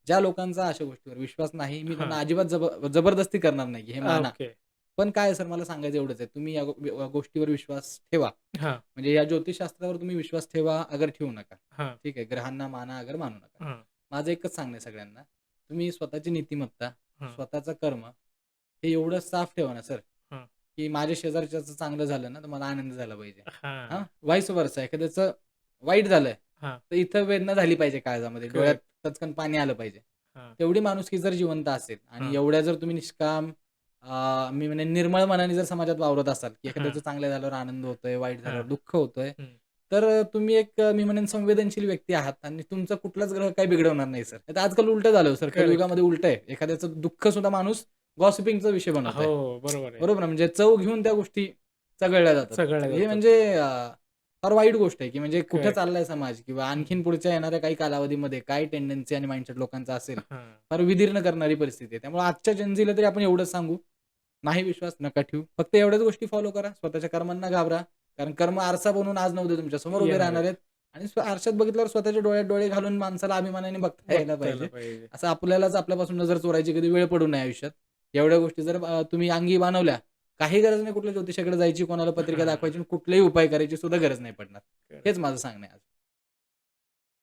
ज्या लोकांचा अशा गोष्टीवर विश्वास नाही, मी त्यांना हां. अजिबात जबरदस्ती करणार नाही, की हे माना. ओके. पण काय आहे सर मला सांगायचं एवढंच आहे, तुम्ही या गोष्टीवर विश्वास ठेवा. हां, म्हणजे या ज्योतिषशास्त्रावर तुम्ही विश्वास ठेवा, अगर ठेवू नका. हां, ठीक आहे. ग्रहांना माना, अगर मानू नका. हां, माझं एकच सांगणं आहे सगळ्यांना, तुम्ही स्वतःची नीतिमत्ता, हां, स्वतःचं कर्म हे एवढं साफ ठेवा ना सर, हां, की माझ्या शेजारच्याचं चांगलं झालं ना, तर मला आनंद झाला पाहिजे. हां, हां, व्हाईस व्हर्सा एखाद्याचं वाईट झालंय, हां. तर इथं वेदना झाली पाहिजे काळजामध्ये, डोळ्यात करेक्ट. टचकन पाणी आलं पाहिजे. हां, तेवढी माणुसकी जर जिवंत असेल आणि हां, एवढ्या जर तुम्ही निष्काम मी म्हणेन निर्मळ मनाने जर समाजात वावरत असाल, की एखाद्याचं हां, चांगलं झाल्यावर आनंद होतोय, वाईट हां. झाल्यावर दुःख होतंय, हं. तर तुम्ही एक मी म्हणेन संवेदनशील व्यक्ती आहात आणि तुमचा कुठलाच ग्रह काही बिघडवणार नाही सर. नाहीतर आजकाल उलटं झालं हो सर, करेक्ट. कलियुगामध्ये उलटं आहे. एखाद्याचं दुःख सुद्धा माणूस गॉसिपिंगचा विषय बनवत हो, बरोबर आहे. बरोबर ना? म्हणजे चव घेऊन त्या गोष्टी चघळल्या जातात. चघळल्या हे जातात. म्हणजे फार वाईट गोष्ट आहे, की म्हणजे कुठे करेक्ट. चाललाय समाज किंवा हं. आणखीन पुढच्या येणाऱ्या काही कालावधीमध्ये काय टेंडन्सी आणि माइंडसेट लोकांचा असेल, हां. फार विदीर्ण करणारी परिस्थिती आहे. त्यामुळे आजच्या जेनझीला तरी आपण एवढंच सांगू, नाही विश्वास नका ठेवू. फक्त एवढ्याच गोष्टी फॉलो करा. स्वतःच्या कर्मांना घाबरा. कारण कर्म आरसा बनून आज ना उद्या तुमच्या समोर उभे येणार राहणार आहेत. आहेत आणि आरशात बघितल्यावर स्वतःच्या डोळ्यात डोळे घालून माणसाला अभिमानाने बघता यायला बघता आलं पाहिजे. पाहिजे. असं आपल्यालाच आपल्यापासून नजर चोरायची कधी वेळ पडू नये आयुष्यात. एवढ्या गोष्टी जर तुम्ही अंगी बाणवल्या, काही गरज नाही कुठल्या ज्योतिषाकडे जायची, कोणाला पत्रिका हां. दाखवायची आणि कुठलेही उपाय करायची सुद्धा गरज नाही पडणार. हेच करेक्ट. माझं सांगणं आहे आज.